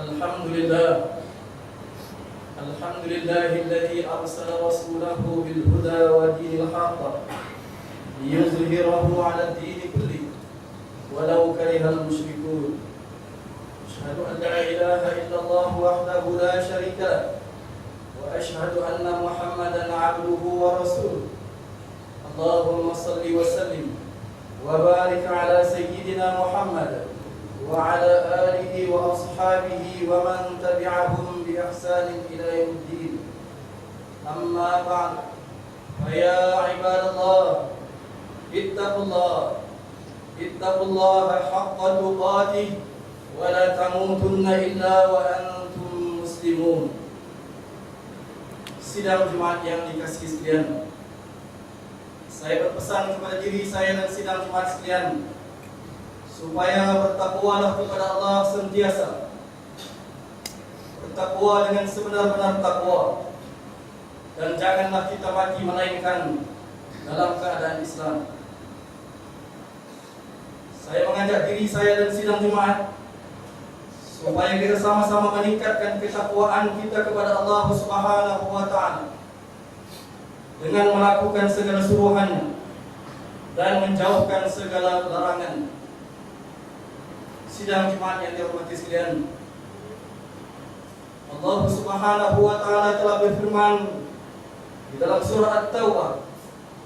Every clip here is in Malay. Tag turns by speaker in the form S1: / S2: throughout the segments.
S1: الحمد لله الحمد لله الذي أرسل رسوله بالهدى ودين الحق ليظهره على الدين كله ولو كره المشركون. أشهد أن لا إله إلا الله وحده لا شريك له وأشهد أن محمدا عبده ورسوله. اللهم صل وسلم وبارك على سيدنا محمد وعلى آله وأصحابه ومن تبعهم بإحسان إلى يوم الدين. أما بعد، فيا عباد الله اتقوا الله حق تقاته ولا تموتن إلا وأنتم مسلمون. Sidang Jumat yang dikasihi sekalian, saya berpesan kepada diri saya dan sidang Jumat sekalian supaya bertakwalah kepada Allah sentiasa. Bertakwa dengan sebenar-benar takwa, dan janganlah kita mati melainkan dalam keadaan Islam. Saya mengajak diri saya dan sidang Jumat supaya kita sama-sama meningkatkan ketakwaan kita kepada Allah Subhanahu wa Ta'ala dengan melakukan segala suruhannya dan menjauhkan segala larangan. Sidang Jumat yang dihormati sekalian, Allah Subhanahu wa Ta'ala telah berfirman di dalam surah At-Taubah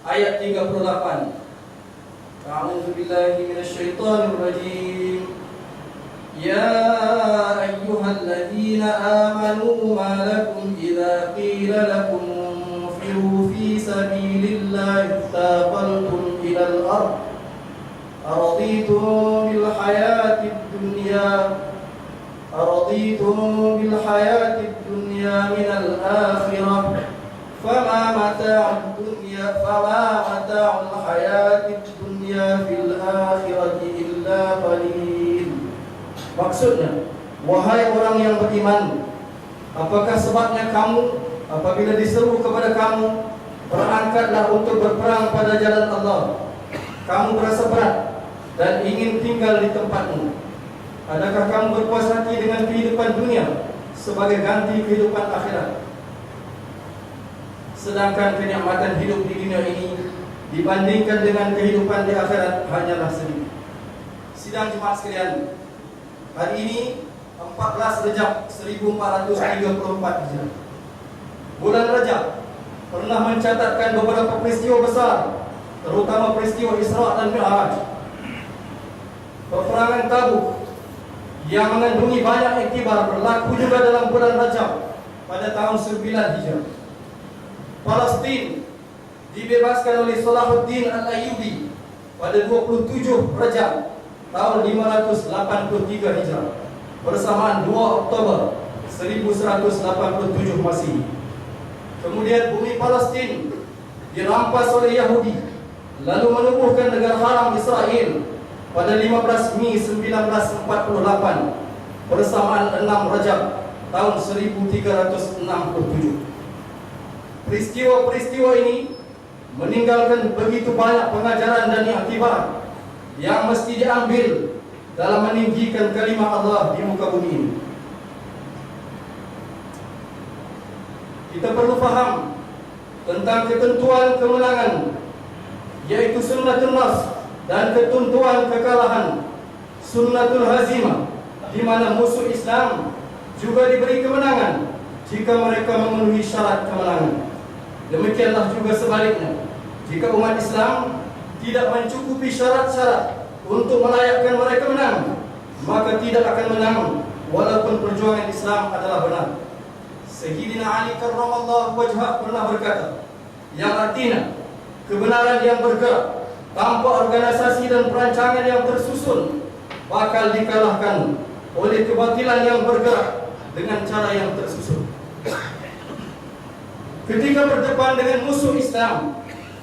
S1: ayat 38. A'udzu billahi minasyaitonir rajim. Ya ayyuhalladzina amanu ma lakum idza qila lakum infiru fi sabilillahi thaqaltum ilal ardh أرضيتم بالحياة الدنيا من الآخرة فما متاع الحياة الدنيا في الآخرة إلا قليل. Maksudnya, wahai orang yang beriman, apakah sebabnya kamu apabila diseru kepada kamu, berangkatlah untuk berperang pada jalan Allah, kamu berasa berat dan ingin tinggal di tempatmu? Adakah kamu berpuas hati dengan kehidupan dunia sebagai ganti kehidupan akhirat? Sedangkan kenikmatan hidup di dunia ini dibandingkan dengan kehidupan di akhirat hanyalah sedikit. Sidang Jumat sekalian, hari ini 14 Rejab 1434 Hijrah. Bulan Rejab pernah mencatatkan beberapa peristiwa besar, terutama peristiwa Isra dan Mi'raj. Peperangan Tabuk yang mengandungi banyak iktibar berlaku juga dalam bulan Rajab pada tahun 9 Hijrah. Palestin dibebaskan oleh Salahuddin Al-Ayyubi pada 27 Rajab tahun 583 Hijrah bersamaan 2 Oktober 1187 Masehi. Kemudian bumi Palestin dirampas oleh Yahudi, lalu menubuhkan negara haram Israel pada 15 Mei 1948 bersamaan 6 Rajab tahun 1367. Peristiwa-peristiwa ini meninggalkan begitu banyak pengajaran dan iktibar yang mesti diambil dalam meninggikan kalimah Allah di muka bumi ini. Kita perlu faham tentang ketentuan kemenangan, yaitu sunnatul nas, dan ketentuan kekalahan, sunnatul hazimah, di mana musuh Islam juga diberi kemenangan jika mereka memenuhi syarat kemenangan. Demikianlah juga sebaliknya, jika umat Islam tidak mencukupi syarat-syarat untuk melayakkan mereka menang, maka tidak akan menang walaupun perjuangan Islam adalah benar. Sayyidina Ali karramallahu wajhah pernah berkata, yang artinya kebenaran yang bergerak tanpa organisasi dan perancangan yang tersusun bakal dikalahkan oleh kebatilan yang bergerak dengan cara yang tersusun. Ketika berdepan dengan musuh Islam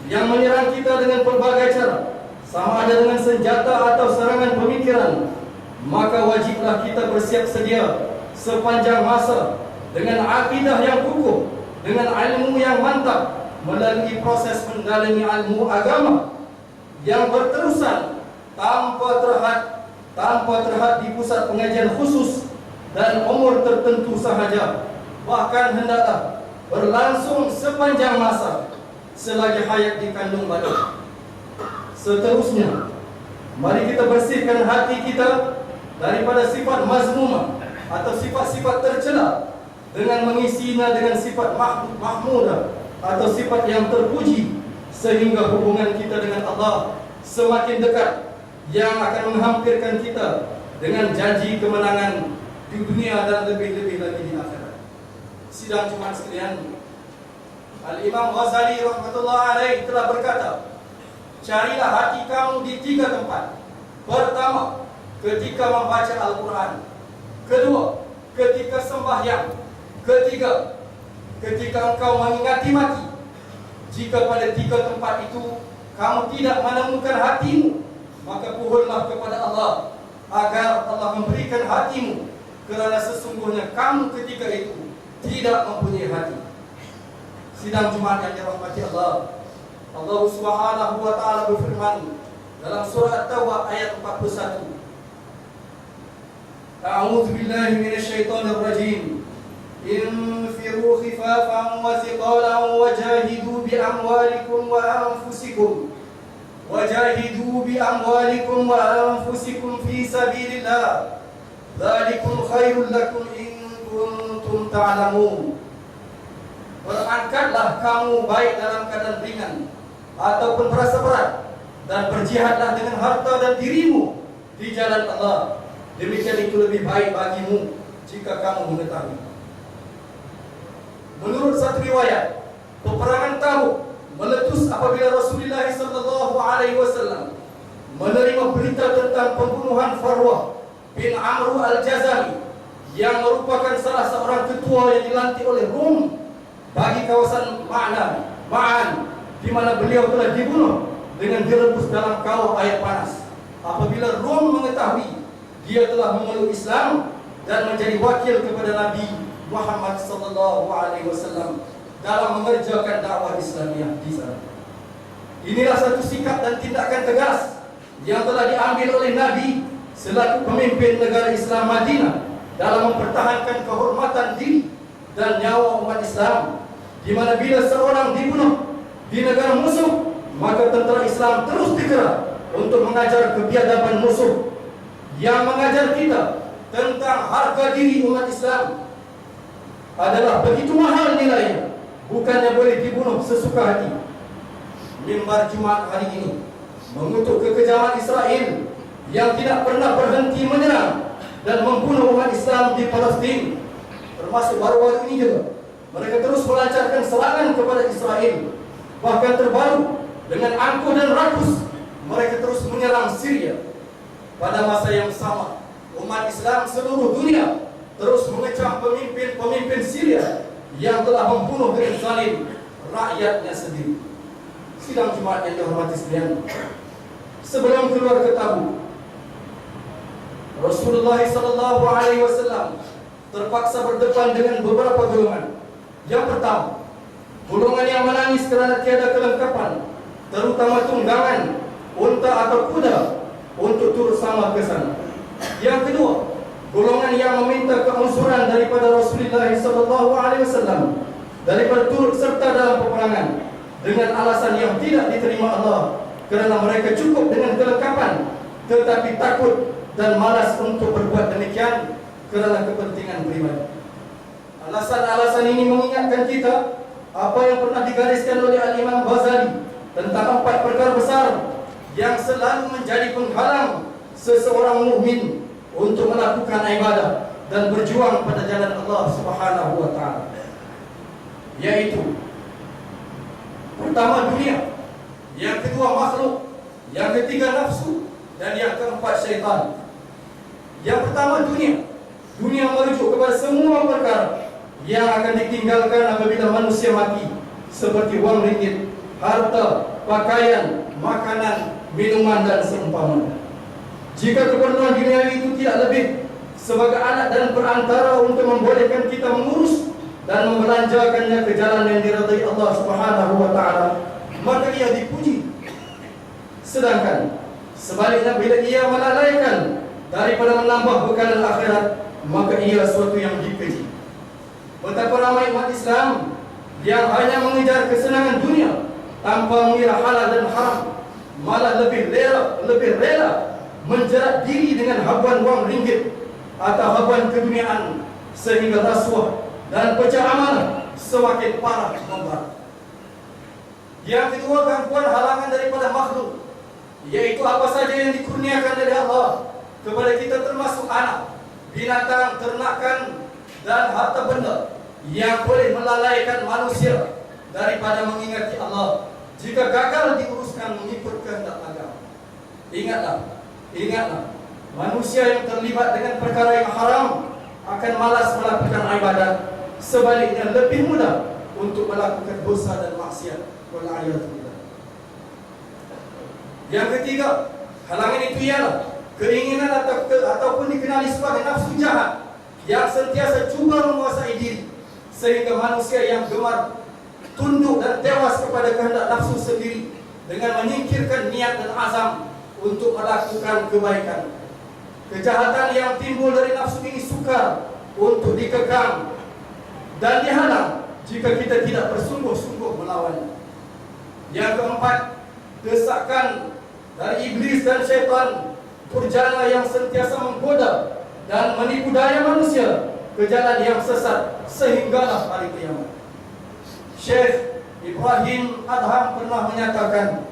S1: yang menyerang kita dengan pelbagai cara, sama ada dengan senjata atau serangan pemikiran, maka wajiblah kita bersiap sedia sepanjang masa dengan akidah yang kukuh, dengan ilmu yang mantap, melalui proses mendalami ilmu agama yang berterusan tanpa terhad di pusat pengajian khusus dan umur tertentu sahaja, bahkan hendaklah berlangsung sepanjang masa selagi hayat di kandung badan. Seterusnya, mari kita bersihkan hati kita daripada sifat mazmumah atau sifat-sifat tercela dengan mengisinya dengan sifat mahmudah atau sifat yang terpuji, sehingga hubungan kita dengan Allah semakin dekat, yang akan menghampirkan kita dengan janji kemenangan di dunia dan lebih-lebih lagi di akhirat. Sidang Jumat sekalian, Al-Imam Ghazali rahmatullah alaih telah berkata, carilah hati kamu di 3 tempat. Pertama, ketika membaca Al-Quran. Kedua, ketika sembahyang. Ketiga, ketika engkau mengingati mati. Jika pada 3 tempat itu kamu tidak menemukan hatimu, maka pohonlah kepada Allah agar Allah memberikan hatimu, kerana sesungguhnya kamu ketika itu tidak mempunyai hati. Sidang Jumat yang dirahmati Allah, Allah Subhanahu wa taala berfirman dalam surah At-Taubah ayat 41. A'udzu billahi minasyaitonir rajim. Infiru khifafan wa thiqalan wajahidu bi amwalikum wa anfusikum. Wajahidu bi amwalikum wa anfusikum fi sabilillah. Dzalikum khairul lakum in kuntum ta'lamun. Berangkatlah kamu baik dalam keadaan ringan ataupun merasa berat, dan berjihadlah dengan harta dan dirimu di jalan Allah. Demikian itu lebih baik bagimu jika kamu mengetahui. Menurut satu riwayat, peperangan Tabuk meletus apabila Rasulullah SAW menerima berita tentang pembunuhan Farwah bin Amr al-Jazari, yang merupakan salah seorang ketua yang dilantik oleh Rom bagi kawasan Ma'an, di mana beliau telah dibunuh dengan direbus dalam kawah air panas. Apabila Rom mengetahui dia telah memeluk Islam dan menjadi wakil kepada Nabi Muhammad SAW dalam mengerjakan dakwah Islamiyah di sana. Inilah satu sikap dan tindakan tegas yang telah diambil oleh Nabi selaku pemimpin negara Islam Madinah dalam mempertahankan kehormatan diri dan nyawa umat Islam, di mana bila seorang dibunuh di negara musuh, maka tentera Islam terus digerak untuk mengajar kebiadaban musuh, yang mengajar kita tentang harga diri umat Islam adalah begitu mahal nilainya, bukannya boleh dibunuh sesuka hati. Mimbar Jumat hari ini mengutuk kekejaman Israel yang tidak pernah berhenti menyerang dan membunuh umat Islam di Palestin, termasuk baru-baru ini juga mereka terus melancarkan serangan kepada Israel. Bahkan terbaru dengan angkuh dan rakus mereka terus menyerang Syria. Pada masa yang sama, umat Islam seluruh dunia terus mengecam pemimpin Syria yang telah membunuh dengan zalim rakyatnya sendiri. Sidang Jumat yang dihormati sekalian, sebelum keluar ke Tabuk, Rasulullah SAW terpaksa berdepan dengan beberapa golongan. Yang pertama, golongan yang menangis kerana tiada kelengkapan, terutama tunggangan, unta atau kuda untuk turut sama ke sana. Yang kedua, golongan yang meminta keunsuran daripada Rasulullah SAW daripada turut serta dalam peperangan dengan alasan yang tidak diterima Allah, kerana mereka cukup dengan kelengkapan tetapi takut dan malas untuk berbuat demikian kerana kepentingan pribadi. Alasan-alasan ini mengingatkan kita apa yang pernah digariskan oleh Al-Imam Ghazali tentang 4 perkara besar yang selalu menjadi penghalang seseorang mukmin untuk melakukan ibadah dan berjuang pada jalan Allah Subhanahu wa taala, yaitu pertama dunia, yang kedua makhluk, yang ketiga nafsu, dan yang keempat syaitan. Yang pertama dunia. Dunia merujuk kepada semua perkara yang akan ditinggalkan apabila manusia mati, seperti wang ringgit, harta, pakaian, makanan, minuman dan seumpamanya. Jika keperluan dunia itu tidak lebih sebagai alat dan perantara untuk membolehkan kita mengurus dan membelanjakannya ke jalan yang diridai Allah Subhanahu wa taala, maka ia dipuji. Sedangkan sebaliknya, bila ia melalaikan daripada menambah bekalan akhirat, maka ia suatu yang dikeji. Betapa ramai umat Islam yang hanya mengejar kesenangan dunia tanpa mengira halal dan haram, malah lebih rela menjerat diri dengan habuan wang ringgit atau habuan keduniaan, sehingga rasuah dan pecah amanah semakin parah membara. Yang kedua, gangguan halangan daripada makhluk, yaitu apa saja yang dikurniakan oleh Allah kepada kita, termasuk anak, binatang, ternakan, dan harta benda yang boleh melalaikan manusia daripada mengingati Allah jika gagal diuruskan mengikut kehendak agama. Ingatlah, manusia yang terlibat dengan perkara yang haram akan malas melakukan ibadat, sebaliknya lebih mudah untuk melakukan dosa dan maksiat. Wal'iyadzubillah. Yang ketiga, halangan itu ialah keinginan ataupun dikenali sebagai nafsu jahat yang sentiasa cuba menguasai diri, sehingga manusia yang gemar tunduk dan tewas kepada kehendak nafsu sendiri dengan menyingkirkan niat dan azam untuk melakukan kebaikan. Kejahatan yang timbul dari nafsu ini sukar untuk dikekang dan dihalang jika kita tidak bersungguh-sungguh melawannya. Yang keempat, desakan dari iblis dan syaitan purjana yang sentiasa menggoda dan menipu daya manusia ke jalan yang sesat sehinggalah hari kiamat. Syekh Ibrahim Adham pernah menyatakan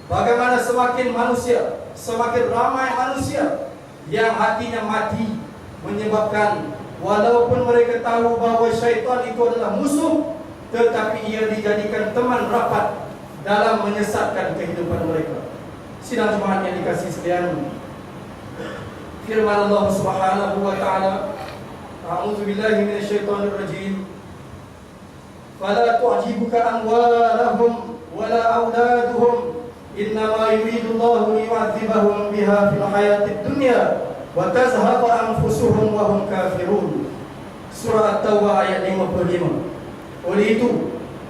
S1: bagaimana semakin ramai manusia yang hatinya mati, menyebabkan walaupun mereka tahu bahawa syaitan itu adalah musuh, tetapi ia dijadikan teman rapat dalam menyesatkan kehidupan mereka. Sidang jemaat yang dikasihi sekalian, firman Allah Subhanahu wa taala, a'udzu billahi minasyaitonir rajim, fala tu'jibuka amwaluhum wala auladuhum innama yuridullahu liyu'adzibahum biha fil hayatid dunya wa tazhaqa anfusuhum wa hum kafirun. Surah At-Taubah ayat 55. Oleh itu,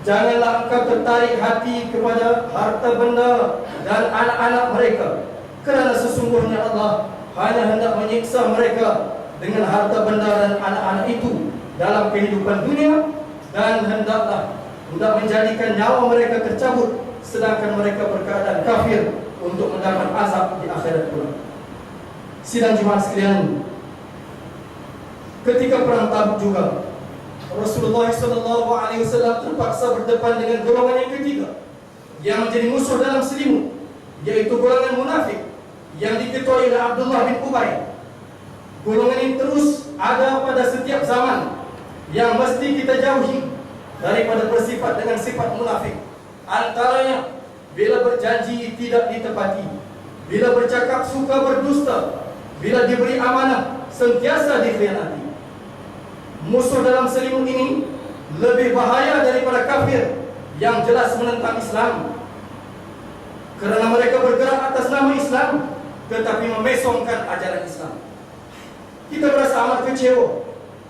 S1: janganlah engkau tertarik hati kepada harta benda dan anak-anak mereka, kerana sesungguhnya Allah hanya hendak menyiksa mereka dengan harta benda dan anak-anak itu dalam kehidupan dunia, dan hendak menjadikan nyawa mereka tercabut sedangkan mereka berkeadaan kafir untuk mendapat azab di akhirat pula. Sidang jemaat sekalian, ketika perang Tabuk juga, Rasulullah SAW terpaksa berdepan dengan golongan yang ketiga yang menjadi musuh dalam selimut, yaitu golongan munafik yang diketuai oleh Abdullah bin Ubay. Golongan ini terus ada pada setiap zaman, yang mesti kita jauhi daripada bersifat dengan sifat munafik. Antaranya, bila berjanji tidak ditepati, bila bercakap suka berdusta, bila diberi amanah sentiasa dikhianati. Musuh dalam selimut ini lebih bahaya daripada kafir yang jelas menentang Islam, kerana mereka bergerak atas nama Islam tetapi memesongkan ajaran Islam. Kita berasa amat kecewa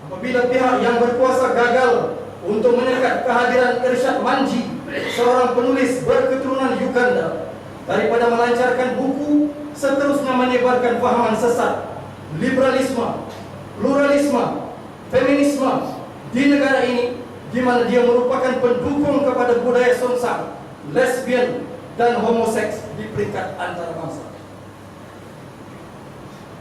S1: apabila pihak yang berkuasa gagal untuk menyekat kehadiran Irsyad Manji, seorang penulis berketurunan Uganda, daripada melancarkan buku seterusnya menyebarkan fahaman sesat, liberalisme, pluralisme, feminisme di negara ini, di mana dia merupakan pendukung kepada budaya sonsang, lesbian, dan homoseks di peringkat antarabangsa.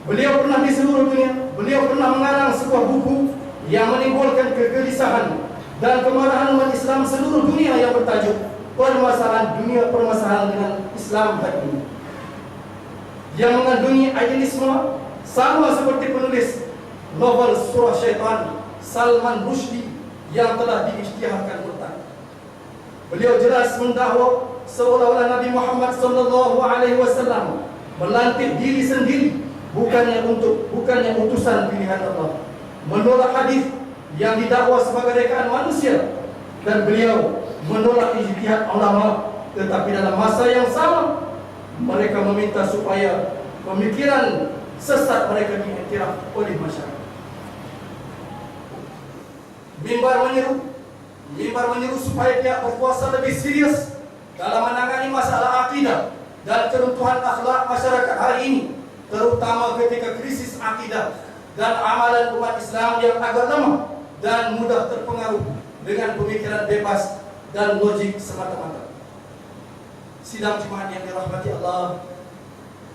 S1: Beliau pernah di seluruh dunia, beliau pernah mengarang sebuah buku yang menimbulkan kegelisahan dan kemarahan umat Islam seluruh dunia yang bertajuk Permasalahan Dunia, Permasalahan dengan Islam hari ini, yang mengandungi idealisme sama seperti penulis novel Surah Syaitan, Salman Rushdie, yang telah diisytiharkan murtad. Beliau jelas mendakwa seolah-olah Nabi Muhammad SAW melantik diri sendiri, bukannya utusan pilihan Allah, menolak hadis yang didakwa sebagai rekaan manusia, dan beliau menolak ijtihad ulama. Tetapi dalam masa yang sama, mereka meminta supaya pemikiran sesat mereka diiktiraf oleh masyarakat. Mimbar menyeru supaya pihak berkuasa lebih serius dalam menangani masalah akidah dan keruntuhan akhlak masyarakat hari ini, terutama ketika krisis akidah dan amalan umat Islam yang agak lemah dan mudah terpengaruh dengan pemikiran bebas dan logik semata-mata. Sidang Jumat yang dirahmati Allah,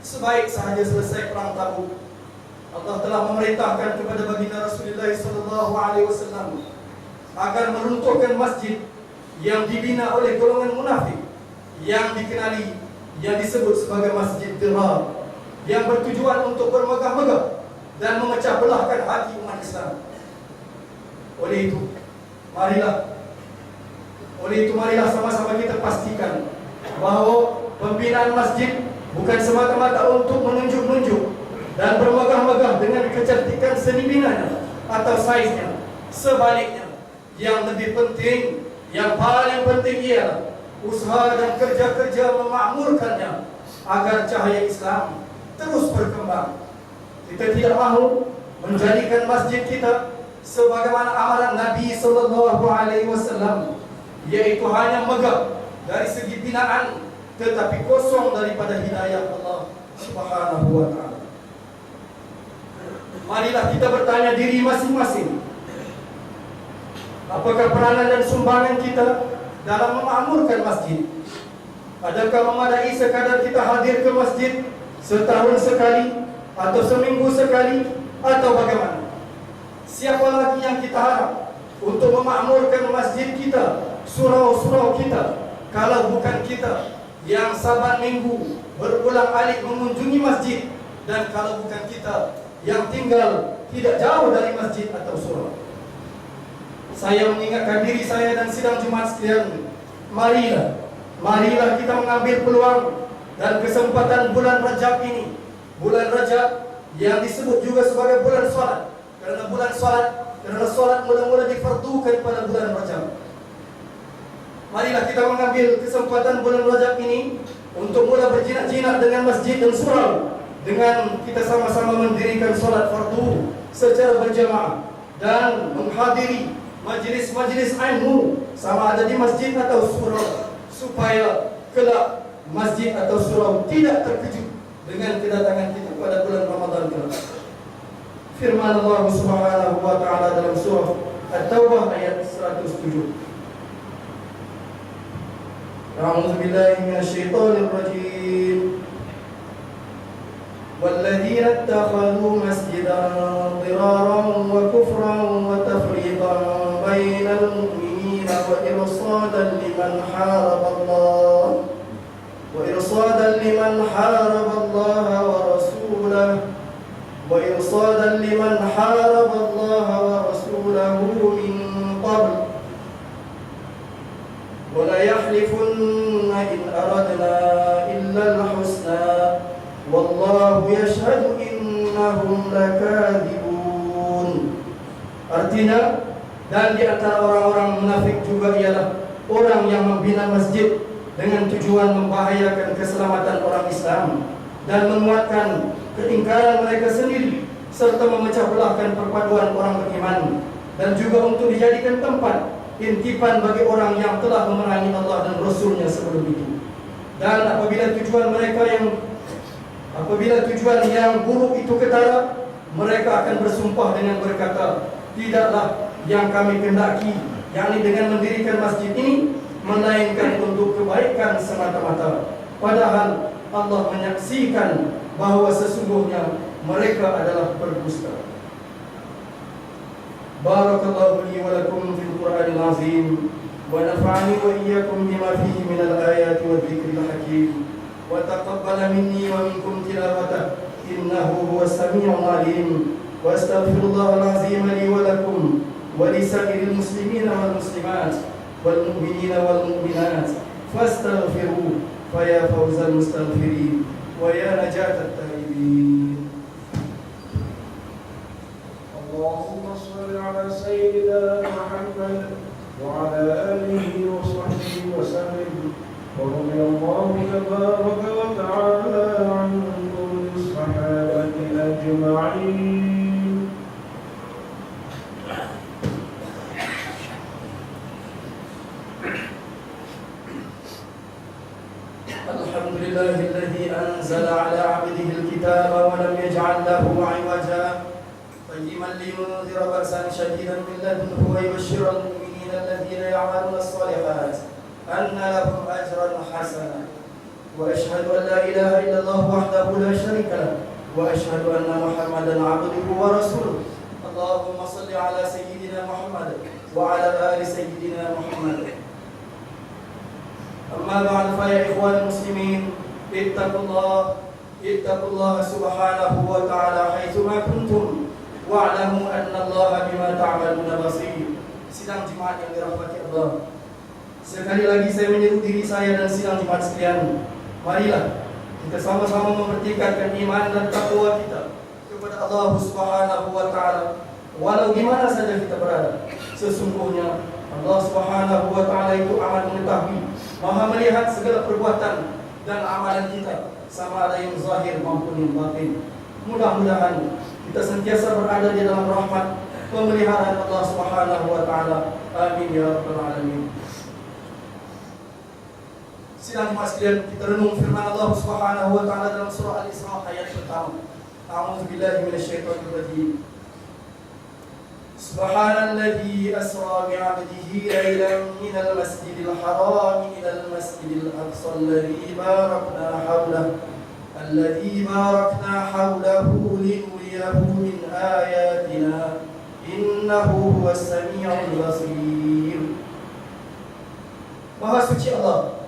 S1: sebaik sahaja selesai perang Tabuk, Allah telah memerintahkan kepada baginda Rasulullah SAW agar meruntuhkan masjid yang dibina oleh golongan munafik yang dikenali, yang disebut sebagai Masjid Dirar, yang bertujuan untuk bermegah-megah dan memecah belahkan hati umat Islam. Oleh itu marilah sama-sama kita pastikan bahawa pembinaan masjid bukan semata-mata untuk menunjuk-nunjuk dan bermegah-megah dengan kecantikan seni binanya atau saiznya. Sebaliknya, yang lebih penting, yang paling penting ialah usaha dan kerja-kerja memakmurkannya agar cahaya Islam terus berkembang. Kita tidak mahu menjadikan masjid kita sebagaimana amalan Nabi SAW, yaitu hanya megah dari segi binaan tetapi kosong daripada hidayah Allah Subhanahu wa ta'ala. Marilah kita bertanya diri masing-masing, apakah peranan dan sumbangan kita dalam memakmurkan masjid? Adakah memadai sekadar kita hadir ke masjid setahun sekali atau seminggu sekali, atau bagaimana? Siapa lagi yang kita harap untuk memakmurkan masjid kita, surau-surau kita, kalau bukan kita yang saban minggu berulang-alik mengunjungi masjid, dan kalau bukan kita yang tinggal tidak jauh dari masjid atau surau. Saya mengingatkan diri saya dan sidang Jumat sekalian, marilah kita mengambil peluang dan kesempatan bulan Rajab ini, bulan Rajab yang disebut juga sebagai bulan salat, karena salat mula-mula difardukan pada bulan Rajab. Marilah kita mengambil kesempatan bulan Rajab ini untuk mula berjinak-jinak dengan masjid dan surau, dengan kita sama-sama mendirikan salat fardu secara berjamaah dan menghadiri majlis-majlis ilmu, sama ada di masjid atau surau, supaya kelak masjid atau surau tidak terkejut dengan kedatangan kita pada bulan Ramadan kelak. Firman Allah Subhanahu wa ta'ala dalam surah At-Taubah ayat 107. A'udzu billahi minasyaitonir rajim. والذين اتخذوا مسجدا ضرارا وكفرا وتفريقا بين المؤمنين وإرصادا لمن حارب الله ورسوله من قبل ولا يحلفن إن أردنا إلا الحسنى Wallahu yashhadu innahum lakadzibun. Artinya, dan di antara orang-orang munafik juga ialah orang yang membina masjid dengan tujuan membahayakan keselamatan orang Islam dan menguatkan keingkaran mereka sendiri, serta memecah belahkan perpaduan orang beriman, dan juga untuk dijadikan tempat intipan bagi orang yang telah memerangi Allah dan Rasulnya sebelum itu. Dan apabila tujuan yang buruk itu ketara, mereka akan bersumpah dengan berkata, tidaklah yang kami kendaki, yakni dengan mendirikan masjid ini, melainkan untuk kebaikan semata-mata. Padahal Allah menyaksikan bahawa sesungguhnya mereka adalah berdusta. Barakallahu li wa lakum fil Qur'anil azim, wa nafa'ani wa iyyakum bima fihi minal ayati wadh-dhikril hakim. وتقبل مني ومنكم تلاوته إنه هو السميع العليم وأستغفر الله العظيم لي ولكم ولسائر المسلمين والمسلمات والمؤمنين والمؤمنات فاستغفروه فيا فوز المستغفرين ويا نجاة التائبين.
S2: اللهم صل على سيدنا محمد وعلى آله وصحبه وسلم. ورضي الله تبارك وتعالى عن كل الصحابة أجمعين.
S1: الحمد لله الذي أنزل على عبده الكتاب ولم يجعل له عوجا قيما لينذر بأسا شديدا من لدنه ويبشر المؤمنين الذين يعملون الصالحات أن لهم أجرا حسنا وأشهد أن لا إله إلا الله وحده لا شريك له وأشهد أن محمدا عبده ورسوله اللهم صل على سيدنا محمد وعلى آل سيدنا محمد أما بعد فيا إخوان المسلمين اتقوا الله سبحانه وتعالى حيثما كنتم واعلموا أن الله بما تعملون بصير. Sidang jemaat yang dirahmati Allah, sekali lagi saya menyeru diri saya dan sidang jemaat sekalian, marilah kita sama-sama mempertingkatkan iman dan takwa kita kepada Allah Subhanahu wa taala walau di mana saja kita berada. Sesungguhnya Allah Subhanahu wa taala itu amat mengetahui, Maha melihat segala perbuatan dan amalan kita, sama ada yang zahir maupun yang batin. Mudah-mudahan kita sentiasa berada di dalam rahmat pemeliharaan Allah Subhanahu wa taala. Amin ya rabbal alamin. Sidang jemaat sekalian, kita renung firman Allah Subhanahu wa taala dalam surah Al-Isra ayat pertama. A'udzu billahi minasyaitonir rajim. Subhanalladzi asra bi'abdihi laylan minal masjidil haram ilal masjidil aqsa alladzi barakna hawlahu linuriyahu min ayatina innahu huwas samiul basir. Maha suci Allah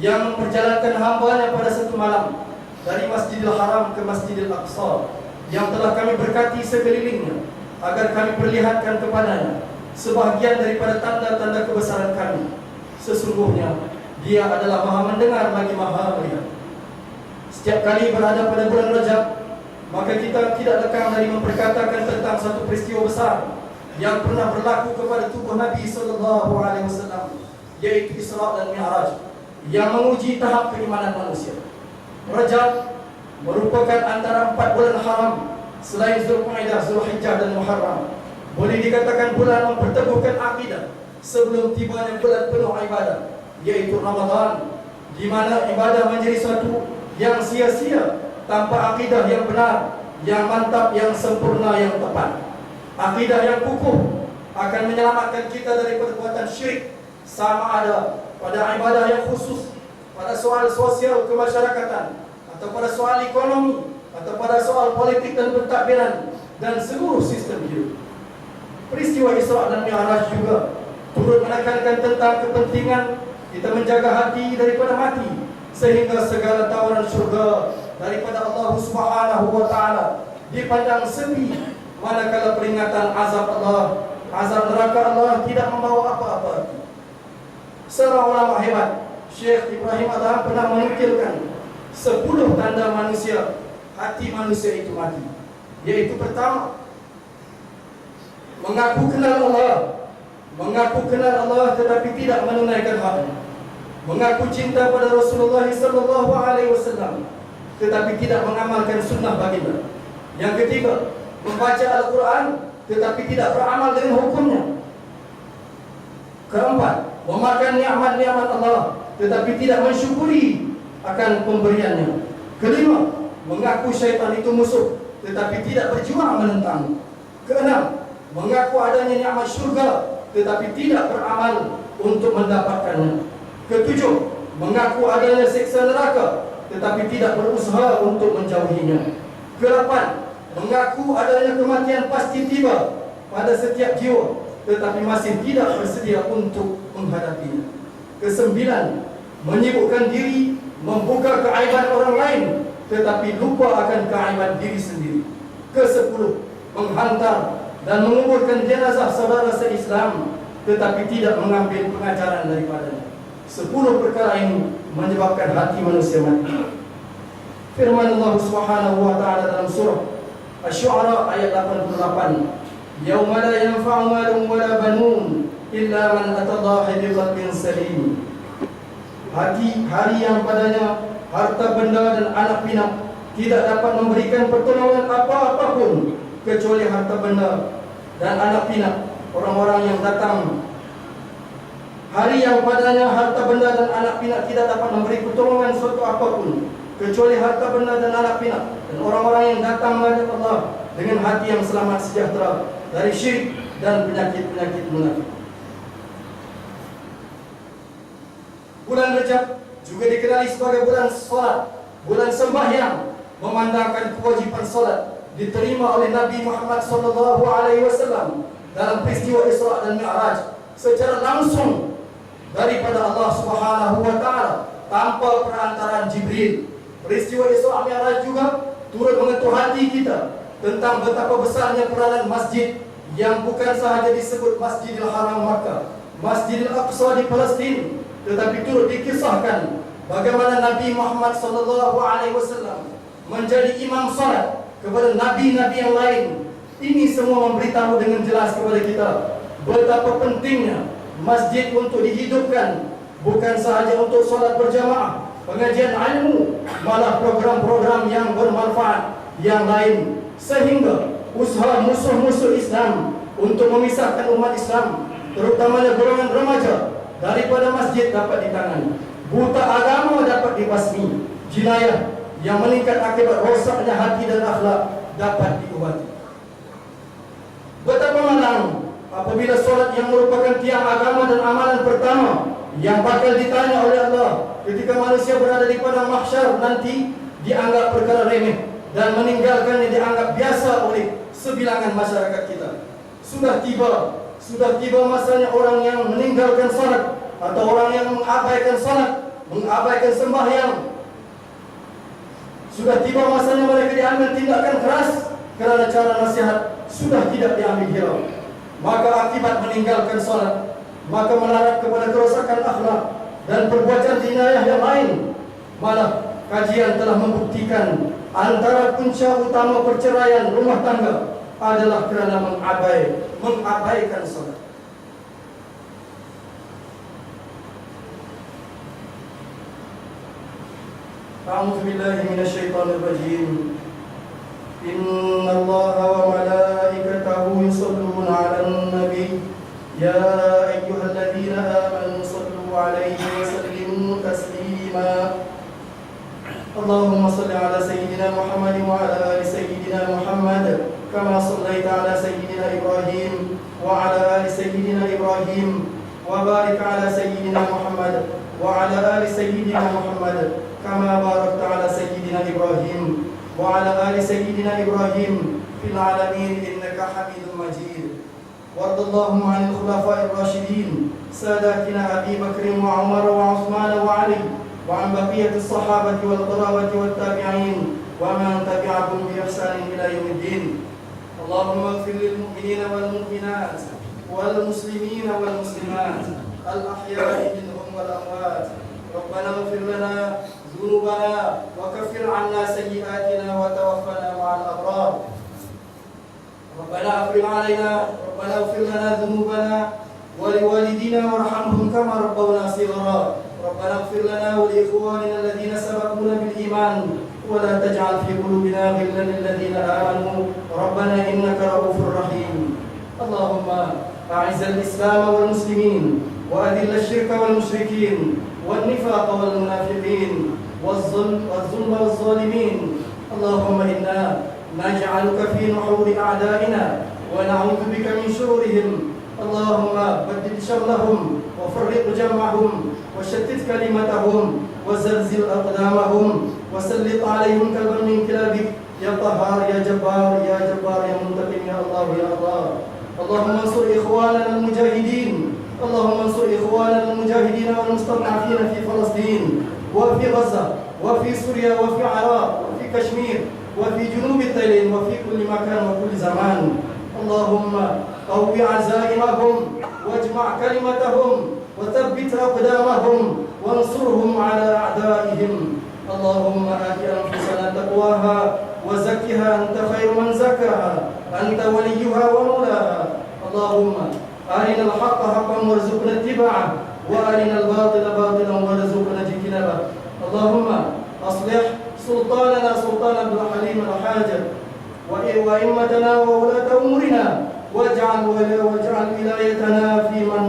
S1: yang memperjalankan hamba-Nya pada satu malam dari Masjidil Haram ke Masjidil Aqsa, yang telah kami berkati sekelilingnya agar kami perlihatkan kepadanya sebahagian daripada tanda-tanda kebesaran kami. Sesungguhnya Dia adalah Maha mendengar lagi Maha melihat. Setiap kali berada pada bulan Rajab, maka kita tidak lekang dari memperkatakan tentang satu peristiwa besar yang pernah berlaku kepada tubuh Nabi sallallahu alaihi wasallam, yaitu Isra dan Mi'raj, yang menguji tahap keimanan manusia. Rajab merupakan antara 4 bulan haram selain Zulqa'dah, Zulhijjah dan Muharram. Boleh dikatakan bulan memperteguhkan akidah sebelum tibanya bulan penuh ibadah, yaitu Ramadan, di mana ibadah menjadi satu yang sia-sia tanpa akidah yang benar, yang mantap, yang sempurna, yang tepat. Akidah yang kukuh akan menyelamatkan kita dari perbuatan syirik, sama ada pada ibadah yang khusus, pada soal sosial kemasyarakatan, atau pada soal ekonomi, atau pada soal politik dan pentadbiran, dan seluruh sistem hidup. Peristiwa Isra dan Mi'raj juga turut menekankan tentang kepentingan kita menjaga hati daripada mati, sehingga segala tawaran syurga daripada Allah Subhanahu wa taala dipandang sepi, manakala peringatan azab Allah, azab neraka Allah tidak membawa apa-apa. Seorang ulama hebat, Syekh Ibrahim Adham, pernah menukilkan 10 tanda manusia, hati manusia itu mati. Yaitu pertama, mengaku kenal Allah tetapi tidak menunaikan haknya. Mengaku cinta pada Rasulullah sallallahu alaihi wasallam tetapi tidak mengamalkan sunnah baginda. Yang ketiga, membaca Al-Quran tetapi tidak beramal dengan hukumnya. Keempat, memakan nikmat-nikmat Allah tetapi tidak mensyukuri akan pemberiannya. Kelima, mengaku syaitan itu musuh tetapi tidak berjuang menentang. Keenam, mengaku adanya nikmat syurga tetapi tidak beramal untuk mendapatkannya. Ketujuh, mengaku adanya siksa neraka tetapi tidak berusaha untuk menjauhinya. Kedelapan, mengaku adanya kematian pasti tiba pada setiap jiwa tetapi masih tidak bersedia untuk menghadapinya. Kesembilan, menyibukkan diri membuka keaiban orang lain tetapi lupa akan keaiban diri sendiri. Kesepuluh, menghantar dan menguburkan jenazah saudara se-Islam tetapi tidak mengambil pengajaran daripadanya. 10 perkara ini menyebabkan hati manusia mati. Firman Allah Subhanahu wa taala dalam surah Asy-Syu'ara ayat 88, "Yauma la yanfa'u malun wa la banun illa man atallaha biqalbin salim." Hari yang padanya harta benda dan anak pinak tidak dapat memberikan pertolongan apa-apapun kecuali harta benda dan anak pinak. Orang-orang yang datang hari yang padanya harta benda dan anak pinak tidak dapat memberi pertolongan suatu apapun kecuali harta benda dan anak pinak, dan orang-orang yang datang menghadap Allah dengan hati yang selamat sejahtera dari syirik dan penyakit-penyakit munafik. Bulan Rajab juga dikenali sebagai bulan salat, bulan sembahyang, memandangkan kewajiban salat diterima oleh Nabi Muhammad SAW dalam peristiwa Isra dan Mi'raj secara langsung daripada Allah Subhanahu wa taala tanpa perantaraan Jibril. Peristiwa Isra Mi'raj juga turut menyentuh hati kita tentang betapa besarnya peranan masjid yang bukan sahaja disebut Masjidil Haram Makkah, Masjidil Aqsa di Palestin, tetapi turut dikisahkan bagaimana Nabi Muhammad SAW menjadi imam salat kepada nabi-nabi yang lain. Ini semua memberitahu dengan jelas kepada kita betapa pentingnya masjid untuk dihidupkan, bukan sahaja untuk salat berjamaah, pengajian ilmu, malah program-program yang bermanfaat yang lain, sehingga usaha musuh-musuh Islam untuk memisahkan umat Islam, terutamanya golongan remaja, daripada masjid dapat ditangani. Buta agama dapat dibasmi. Jinayah yang meningkat akibat rosaknya hati dan akhlak dapat diubati. Betapa malang apabila solat yang merupakan tiang agama dan amalan pertama yang bakal ditanya oleh Allah ketika manusia berada di padang mahsyar nanti dianggap perkara remeh dan meninggalkannya dianggap biasa oleh sebilangan masyarakat kita. Sudah tiba masanya orang yang meninggalkan salat atau orang yang mengabaikan salat, mengabaikan sembahyang. Sudah tiba masanya mereka diambil tindakan keras kerana cara nasihat sudah tidak diambil hirau. Maka akibat meninggalkan salat, maka melarat kepada kerosakan akhlak dan perbuatan jinayah yang lain. Malah kajian telah membuktikan antara punca utama perceraian rumah tangga adalah kerana mengabaikan salat. A'udzu billahi minasyaitonir rajim. Innallaha wa malaikatahu yusholluna 'alan nabi ya ayyuhalladzina amanu shallu 'alaihi wa sallimu taslima. Allahumma shalli 'ala sayyidina Muhammad wa 'ala ali sayyidina Muhammad kama shallaita 'ala sayyidina Ibrahim wa 'ala ali sayyidina Ibrahim wa barik 'ala sayyidina Muhammad wa 'ala ali sayyidina Muhammad kama barakta 'ala sayyidina Ibrahim wa 'ala ali sayyidina Ibrahim fil 'alamin innaka Hamidum Majid. Warḍallahumma 'anil khulafa'ir rasyidin sadatina Abi Bakr wa Umar wa Uthman wa Ali wa 'an baqiyatis sahabati wal qurabati wat tabi'in wa man tabi'ahum bi ihsan ila yaumiddin. Allahumma ighfir lil mu'minina wal mu'minat wal muslimina wal muslimat al ahya'i minhum wal amwat. Rabbana ighfir lana ذنوبنا وكفر عنا سيئاتنا وتوفنا مع الأبرار. ربنا أفرغ علينا ربنا اغفر لنا ذنوبنا ولوالدينا وارحمهم كما ربونا صغارا. ربنا اغفر لنا ولإخواننا الذين سبقونا بالإيمان ولا تجعل في قلوبنا غلا للذين آمنوا ربنا إنك رؤوف رحيم. اللهم أعز الإسلام والمسلمين وأذل الشرك والمشركين والنفاق والمنافقين والظلم والظالمين. اللهم إنا نجعلك في نحور أعدائنا ونعوذ بك من شرورهم. اللهم بدد شملهم وفرق جمعهم وشتت كلمتهم وزلزل أقدامهم وسلط عليهم كلبا من كلابك يا قهار يا جبار يا جبار يا منتقم يا الله يا الله. اللهم انصر إخواننا المجاهدين. اللهم انصر إخواننا المجاهدين والمستضعفين في فلسطين وفي غزة وفي سوريا وفي العراق وفي كشمير وفي جنوب التلين وفي كل مكان وكل زمان. اللهم قوي عزائمهم واجمع كلمتهم وثبت أقدامهم وانصرهم على أعدائهم. اللهم آت أنفسنا تقواها وزكها أنت خير من زكاها أنت وليها ومولاها. اللهم أرنا الحق حقا وارزقنا اتباعه وأرنا الباطل باطلا وارزقنا اجتنابه. اللهم أصلح سلطان عبد الحليم الحاجب وأئمتنا وولاة أمورنا واجعل ولايتنا في من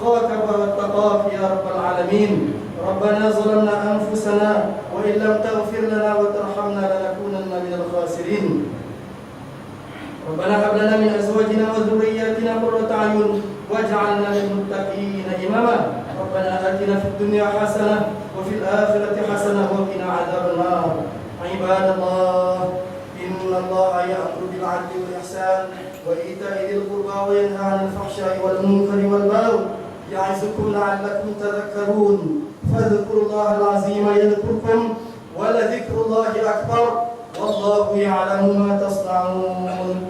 S1: خاكب واتقاك يا رب العالمين. ربنا ظلمنا أنفسنا وإن لم تغفر لنا وترحمنا لنكونن من الخاسرين. ربنا هب لنا من أزواجنا وذرياتنا قرة أعين واجعلنا للمتقين إماما ربنا آتنا في الدنيا حسنة وفي الآخرة حسنة وقنا عذاب النار عباد الله إن الله يأمر بالعدل والإحسان وإيتاء ذي القربى وينهى عن الفحشاء والمنكر والبغي يعظكم لعلكم تذكرون فاذكروا الله العظيم يذكركم ولذكر الله أكبر والله يعلم ما تصنعون